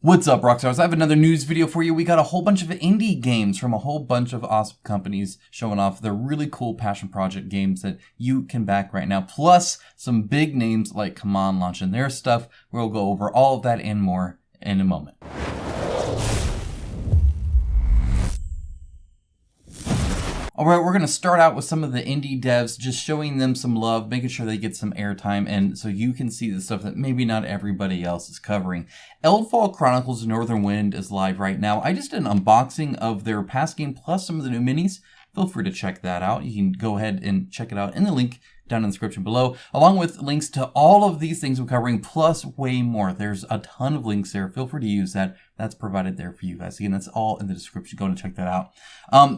What's up, Rockstars? I have another news video for you. We got a whole bunch of indie games from a whole bunch of awesome companies showing off their really cool passion project games that you can back right now. Plus, some big names like Command launching their stuff. We'll go over all of that and more in a moment. Alright, we're going to start out with some of the indie devs, just showing them some love, making sure they get some airtime, and so you can see the stuff that maybe not everybody else is covering. Eldfall Chronicles Northern Wind is live right now. I just did an unboxing of their past game plus some of the new minis. Feel free to check that out. You can go ahead and check it out in the link down in the description below, along with links to all of these things I'm covering, plus way more. There's a ton of links there. Feel free to use that. That's provided there for you guys. Again, that's all in the description. Go and check that out.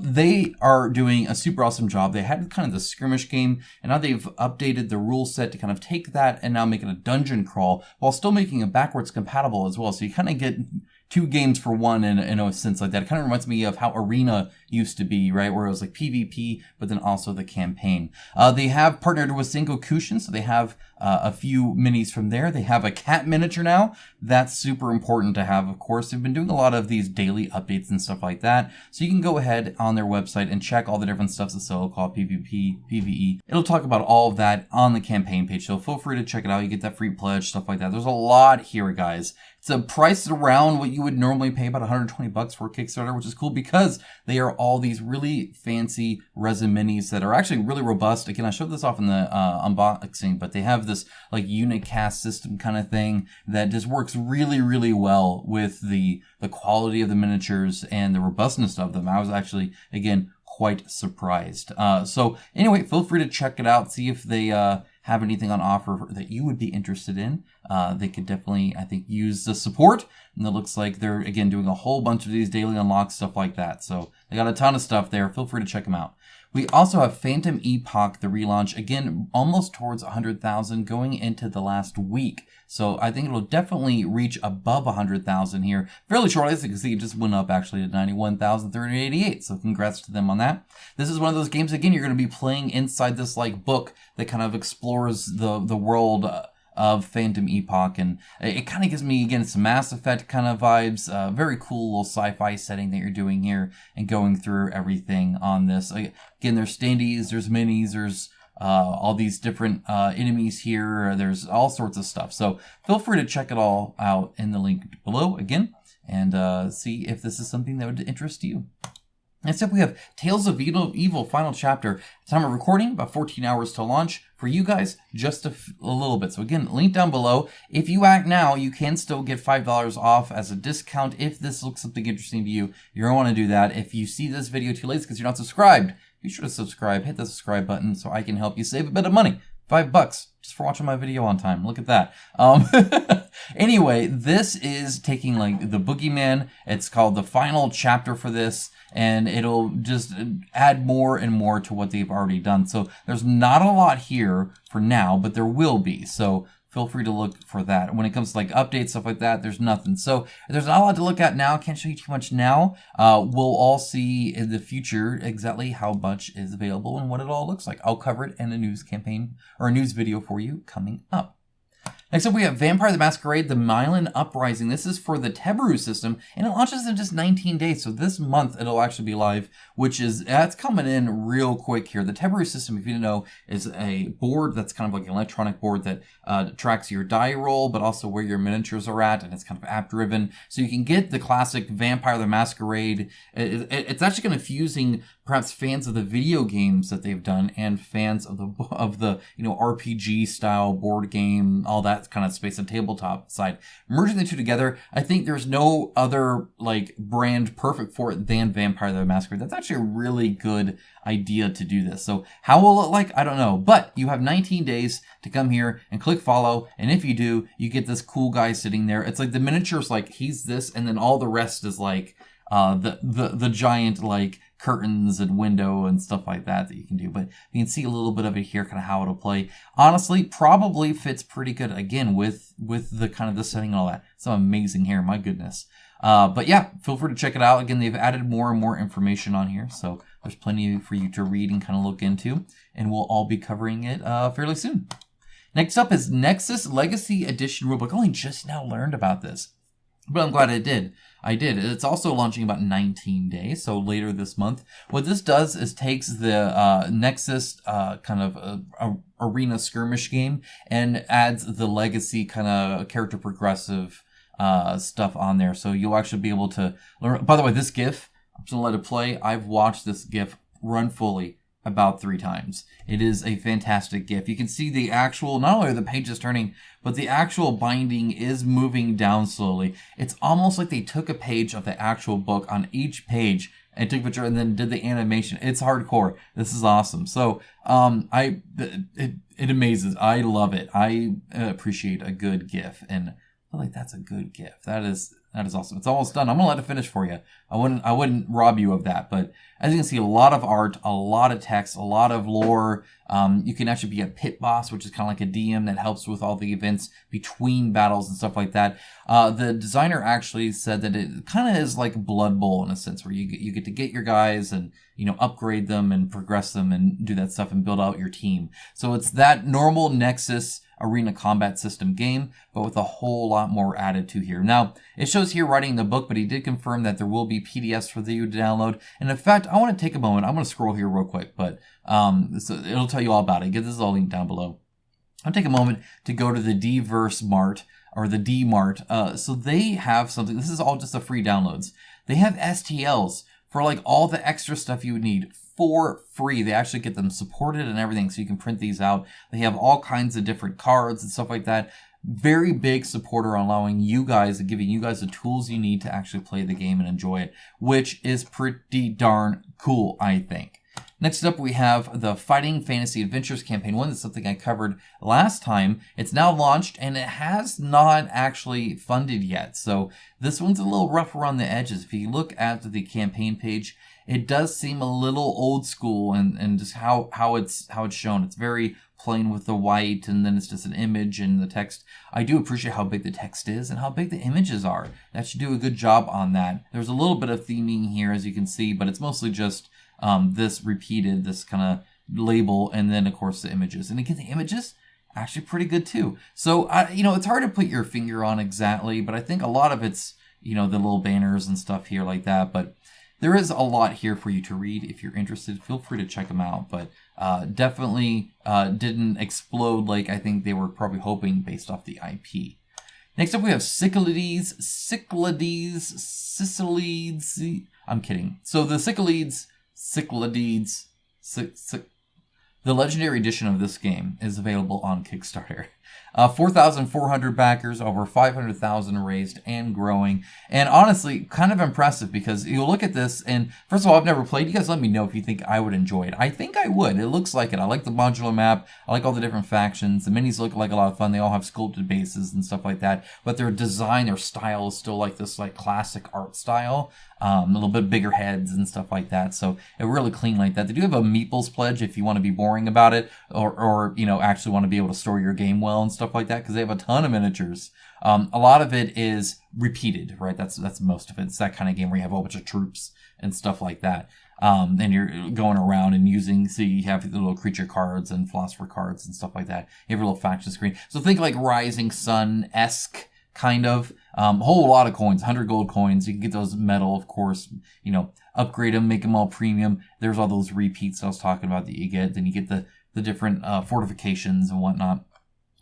They are doing a super awesome job. They had kind of the skirmish game, and now they've updated the rule set to kind of take that and now make it a dungeon crawl while still making it backwards compatible as well. So you kind of get two games for one in a sense like that. It kind of reminds me of how Arena used to be, right? Where it was like PvP, but then also the campaign. They have partnered with Sengokushin, so they have a few minis from there. They have a cat miniature now. That's super important to have, of course. They've been doing a lot of these daily updates and stuff like that. So you can go ahead on their website and check all the different stuff, the solo call, PvP, PvE. It'll talk about all of that on the campaign page, so feel free to check it out. You get that free pledge, stuff like that. There's a lot here, guys. It's a price around what you would normally pay, about 120 bucks for a Kickstarter, which is cool because they are all these really fancy resin minis that are actually really robust. Again, I showed this off in the unboxing, but they have this like unicast system kind of thing that just works really, really well with the quality of the miniatures and the robustness of them. I was actually, again, quite surprised. So anyway, feel free to check it out, see if they have anything on offer that you would be interested in. They could definitely, I think, use the support. And it looks like they're, again, doing a whole bunch of these daily unlocks, stuff like that. So they got a ton of stuff there. Feel free to check them out. We also have Phantom Epoch, the relaunch, again, almost towards 100,000 going into the last week. So I think it'll definitely reach above 100,000 here fairly shortly. As you can see, it just went up actually to 91,388. So congrats to them on that. This is one of those games, again, you're going to be playing inside this like book that kind of explores the world of Phantom Epoch, and it kind of gives me, again, some Mass Effect kind of vibes. Very cool little sci-fi setting that you're doing here and going through everything on this. Again, there's standees, there's minis, there's all these different enemies here. There's all sorts of stuff. So feel free to check it all out in the link below again and see if this is something that would interest you. Next up, we have Tales of Evil Final Chapter. Time of recording, about 14 hours to launch. For you guys, just a little bit. So again, link down below. If you act now, you can still get $5 off as a discount if this looks something interesting to you. You're going to want to do that. If you see this video too late because you're not subscribed, be sure to subscribe. Hit the subscribe button so I can help you save a bit of money. $5 just for watching my video on time. Look at that. Anyway, this is taking like the Boogeyman. It's called the final chapter for this, and it'll just add more and more to what they've already done. So there's not a lot here for now, but there will be. So feel free to look for that. When it comes to like updates, stuff like that, there's nothing. So there's not a lot to look at now. Can't show you too much now. We'll all see in the future exactly how much is available and what it all looks like. I'll cover it in a news campaign or a news video for you coming up. Next up, we have Vampire the Masquerade, the Milan Uprising. This is for the Terra system, and it launches in just 19 days. So this month, it'll actually be live, that's coming in real quick here. The Terra system, if you didn't know, is a board that's kind of like an electronic board that tracks your die roll, but also where your miniatures are at, and it's kind of app-driven. So you can get the classic Vampire the Masquerade. It's actually kind of fusing perhaps fans of the video games that they've done and fans of the RPG style board game, all that kind of space and tabletop side, merging the two together. I think there's no other like brand perfect for it than Vampire the Masquerade. That's actually a really good idea to do this. So how will it like? I don't know, but you have 19 days to come here and click follow, and if you do, you get this cool guy sitting there. It's like the miniatures, like he's this, and then all the rest is like the giant like curtains and window and stuff like that you can do. But you can see a little bit of it here, kind of how it'll play. Honestly, probably fits pretty good again with the kind of the setting and all that. Some amazing hair, my goodness. But yeah, feel free to check it out. Again, they've added more and more information on here, so there's plenty for you to read and kind of look into, and we'll all be covering it fairly soon. Next up is Nexus Legacy Edition Rulebook. I only just now learned about this. But I'm glad I did. It's also launching about 19 days, so later this month. What this does is takes the Nexus kind of arena skirmish game and adds the legacy kind of character progressive stuff on there. So you'll actually be able to learn. By the way, this GIF, I'm just going to let it play. I've watched this GIF run fully about 3 times. It is a fantastic GIF. You can see the actual, not only are the pages turning, but the actual binding is moving down slowly. It's almost like they took a page of the actual book on each page and took a picture and then did the animation. It's hardcore. This is awesome. So, it amazes. I love it. I appreciate a good GIF, and I feel like that's a good GIF. That is awesome. It's almost done. I'm gonna let it finish for you. I wouldn't rob you of that, but as you can see, a lot of art, a lot of text, a lot of lore. You can actually be a pit boss, which is kind of like a DM that helps with all the events between battles and stuff like that. The designer actually said that it kind of is like Blood Bowl in a sense, where you get to get your guys and, you know, upgrade them and progress them and do that stuff and build out your team. So it's that normal Nexus arena combat system game, but with a whole lot more added to here. Now, it shows here writing the book, but he did confirm that there will be PDFs for you to download. And in fact, I want to take a moment. I'm going to scroll here real quick, but so it'll tell you all about it. This is all linked down below. I'll take a moment to go to the D-Verse Mart, or the D-Mart. So they have something. This is all just the free downloads. They have STLs for like all the extra stuff you would need for free. They actually get them supported and everything, so you can print these out. They have all kinds of different cards and stuff like that. Very big supporter on allowing you guys and giving you guys the tools you need to actually play the game and enjoy it, which is pretty darn cool, I think. Next up, we have the Fighting Fantasy Adventures Campaign 1. This is something I covered last time. It's now launched, and it has not actually funded yet. So this one's a little rough around the edges. If you look at the campaign page, it does seem a little old school and just how it's shown. It's very plain with the white, and then it's just an image and the text. I do appreciate how big the text is and how big the images are. That should do a good job on that. There's a little bit of theming here, as you can see, but it's mostly just this repeated, this kind of label, and then of course the images. And again, the images actually pretty good too. So it's hard to put your finger on exactly, but I think a lot of it's, the little banners and stuff here like that. But there is a lot here for you to read. If you're interested, feel free to check them out. But definitely didn't explode like I think they were probably hoping based off the IP. Next up, we have Cyclades. I'm kidding. So the Cyclades, the legendary edition of this game is available on Kickstarter. 4,400 backers, over 500,000 raised and growing. And honestly, kind of impressive, because you look at this and first of all, I've never played. You guys let me know if you think I would enjoy it. I think I would. It looks like it. I like the modular map. I like all the different factions. The minis look like a lot of fun. They all have sculpted bases and stuff like that. But their design, their style is still like this like classic art style. A little bit bigger heads and stuff like that. So it really clean like that. They do have a Meeples pledge if you want to be boring about it, or actually want to be able to store your game well and stuff like that, because they have a ton of miniatures. A lot of it is repeated, right? That's most of it. It's that kind of game where you have a whole bunch of troops and stuff like that. And you're going around and using, so you have the little creature cards and philosopher cards and stuff like that. You have your little faction screen. So think like Rising Sun-esque kind of. A whole lot of coins, 100 gold coins. You can get those metal, of course, upgrade them, make them all premium. There's all those repeats I was talking about that you get. Then you get the different fortifications and whatnot.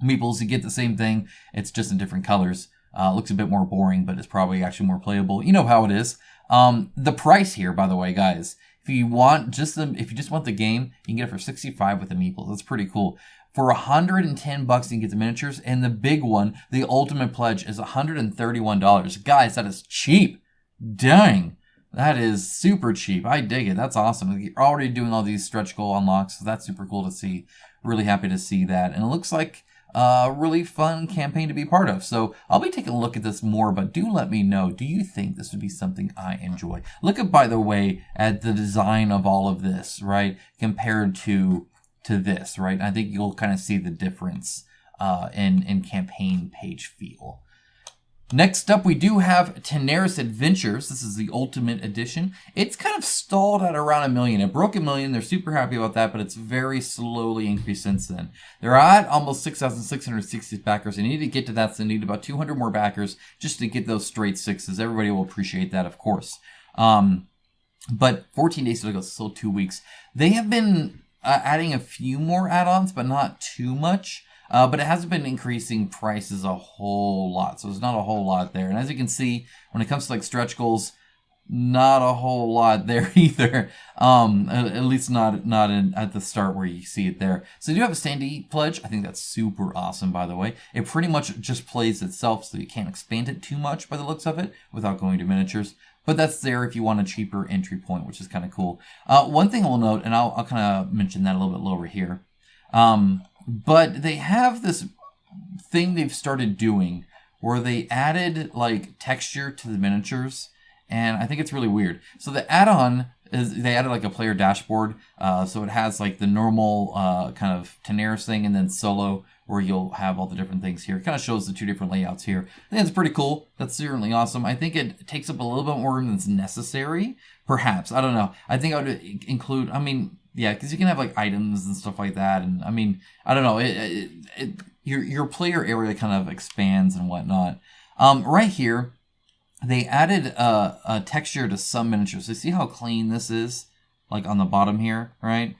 Meeples, you get the same thing. It's just in different colors. Looks a bit more boring, but it's probably actually more playable. You know how it is. The price here, by the way, guys, if you just want the game, you can get it for $65 with the Meeples. That's pretty cool. For $110, you can get the miniatures, and the big one, the ultimate pledge, is $131. Guys, that is cheap. Dang. That is super cheap. I dig it. That's awesome. You're already doing all these stretch goal unlocks, so that's super cool to see. Really happy to see that. And it looks like a really fun campaign to be part of. So I'll be taking a look at this more, but do let me know. Do you think this would be something I enjoy? Look at, by the way, at the design of all of this, right? Compared to this, right? I think you'll kind of see the difference in campaign page feel. Next up, we do have Tanares Adventures. This is the Ultimate Edition. It's kind of stalled at around 1 million. It broke 1 million. They're super happy about that, but it's very slowly increased since then. They're at almost 6,660 backers. They need to get to that, so they need about 200 more backers just to get those straight sixes. Everybody will appreciate that, of course. But 14 days ago, still 2 weeks. They have been adding a few more add-ons, but not too much. But it hasn't been increasing prices a whole lot. So there's not a whole lot there. And as you can see, when it comes to like stretch goals, not a whole lot there either. At least not at the start where you see it there. So you do have a standee pledge. I think that's super awesome, by the way. It pretty much just plays itself, so you can't expand it too much by the looks of it without going to miniatures. But that's there if you want a cheaper entry point, which is kind of cool. One thing we'll note, and I'll kind of mention that a little bit lower here. But they have this thing they've started doing where they added like texture to the miniatures, and I think it's really weird. So the add-on is they added like a player dashboard, so it has like the normal kind of Tanares thing, and then solo where you'll have all the different things here. It kind of shows the two different layouts here. I think it's pretty cool. That's certainly awesome. I think it takes up a little bit more room than's necessary, perhaps. I don't know. I think I would include, yeah, because you can have like items and stuff like that, and I don't know. Your player area kind of expands and whatnot. Right here, they added a texture to some miniatures. So see how clean this is, like on the bottom here, right?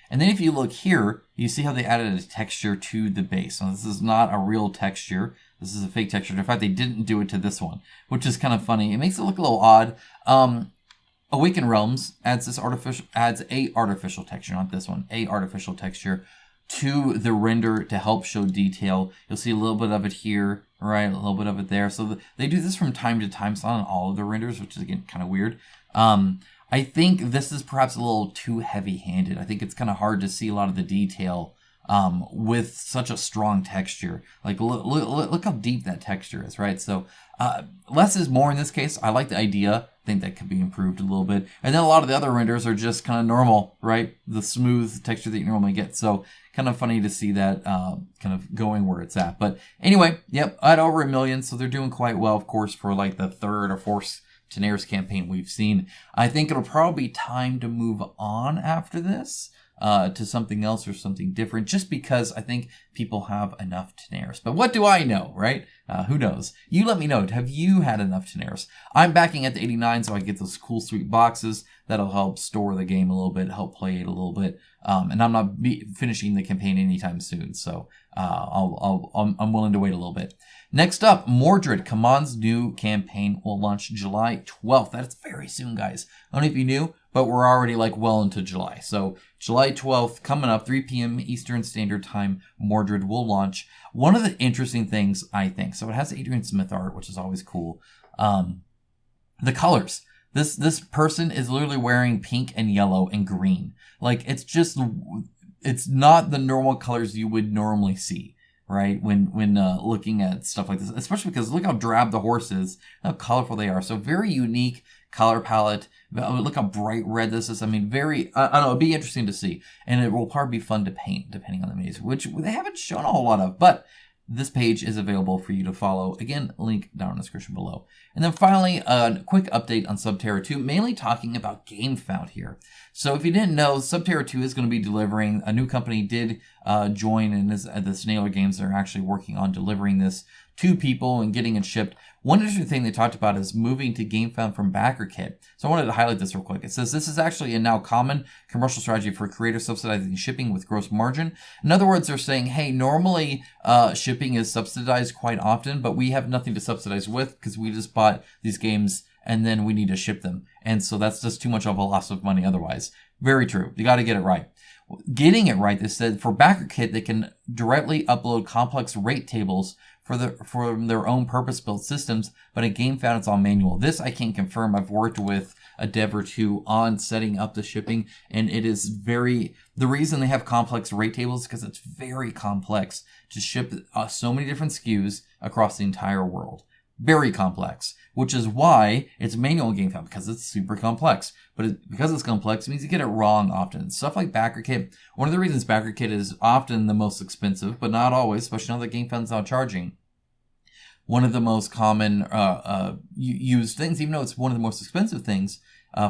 And then if you look here, you see how they added a texture to the base. So this is not a real texture. This is a fake texture. In fact, they didn't do it to this one, which is kind of funny. It makes it look a little odd. Awakened Realms adds a artificial texture, not this one, a artificial texture to the render to help show detail. You'll see a little bit of it here, right? A little bit of it there. So they do this from time to time. It's not on all of the renders, which is again kind of weird. I think this is perhaps a little too heavy-handed. I think it's kind of hard to see a lot of the detail with such a strong texture. Like look how deep that texture is, right? So less is more in this case. I like the idea. I think that could be improved a little bit. And then a lot of the other renders are just kind of normal, right? The smooth texture that you normally get. So kind of funny to see that kind of going where it's at. But anyway, yep, at over 1 million. So they're doing quite well, of course, for like the third or fourth Tanares campaign we've seen. I think it'll probably be time to move on after this to something else or something different, just because I think people have enough Tanares. But what do I know, right? Who knows? You let me know. Have you had enough Tanares? I'm backing at the 89, so I get those cool, sweet boxes that'll help store the game a little bit, help play it a little bit. And I'm not finishing the campaign anytime soon, so I'm willing to wait a little bit. Next up, Mordred, CMON's new campaign will launch July 12th. That's very soon, guys. I don't know if you knew, but we're already like well into July. So July 12th, coming up, 3 p.m. Eastern Standard Time, Mordred will launch. One of the interesting things, I think, so it has Adrian Smith art, which is always cool. The colors. This person is literally wearing pink and yellow and green. Like, it's not the normal colors you would normally see, right? When looking at stuff like this, especially because look how drab the horse is, how colorful they are. So very unique color palette. Look how bright red this is. I don't know, it'd be interesting to see. And it will probably be fun to paint, depending on the maze, which they haven't shown a whole lot of, but this page is available for you to follow. Again, link down in the description below. And then finally, a quick update on Subterra 2, mainly talking about Gamefound here. So if you didn't know, Subterra 2 is going to be delivering. A new company did join in the Snailor Games. They're actually working on delivering this to people and getting it shipped. One interesting thing they talked about is moving to Gamefound from BackerKit. So I wanted to highlight this real quick. It says this is actually a now common commercial strategy for creators subsidizing shipping with gross margin. In other words, they're saying, hey, normally shipping is subsidized quite often, but we have nothing to subsidize with because we just bought these games and then we need to ship them. And so that's just too much of a loss of money otherwise. Very true. You got to get it right. Getting it right, they said for BackerKit, they can directly upload complex rate tables for their own purpose-built systems, but at Gamefound, it's all manual. This I can't confirm. I've worked with a dev or two on setting up the shipping, and it is the reason they have complex rate tables is because it's very complex to ship so many different SKUs across the entire world. very complex, which is why it's manual Gamefound, because it's super complex. But because it's complex, it means you get it wrong often. Stuff like BackerKit, one of the reasons BackerKit is often the most expensive, but not always, especially now that Gamefound's now charging. One of the most common used things, even though it's one of the most expensive things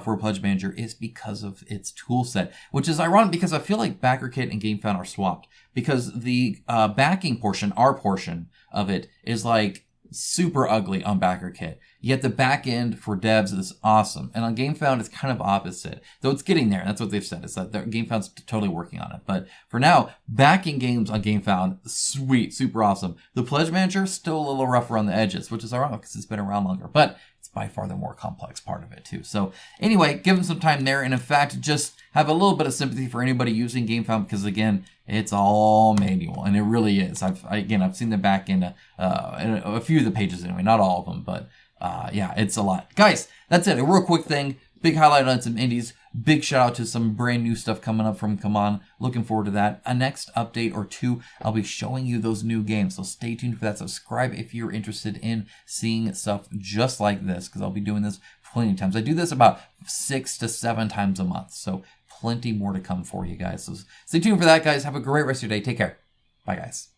for a pledge manager, is because of its tool set, which is ironic because I feel like BackerKit and Gamefound are swapped, because the backing portion, our portion of it, is like super ugly on BackerKit. Yet the back end for devs is awesome. And on Gamefound, it's kind of opposite. Though it's getting there. That's what they've said. It's that Gamefound's totally working on it. But for now, backing games on Gamefound, sweet, super awesome. The Pledge Manager, still a little rough around the edges, which is ironic because it's been around longer. But it's by far the more complex part of it too. So anyway, give them some time there. And in fact, just have a little bit of sympathy for anybody using Gamefound, because again, it's all manual, and it really is. I've seen the back end, in a few of the pages anyway, not all of them, but yeah, it's a lot. Guys, that's it. A real quick thing. Big highlight on some indies. Big shout out to some brand new stuff coming up from Come On. Looking forward to that. A next update or two, I'll be showing you those new games. So stay tuned for that. Subscribe if you're interested in seeing stuff just like this, because I'll be doing this plenty of times. I do this about 6 to 7 times a month. So plenty more to come for you guys. So stay tuned for that, guys. Have a great rest of your day. Take care. Bye, guys.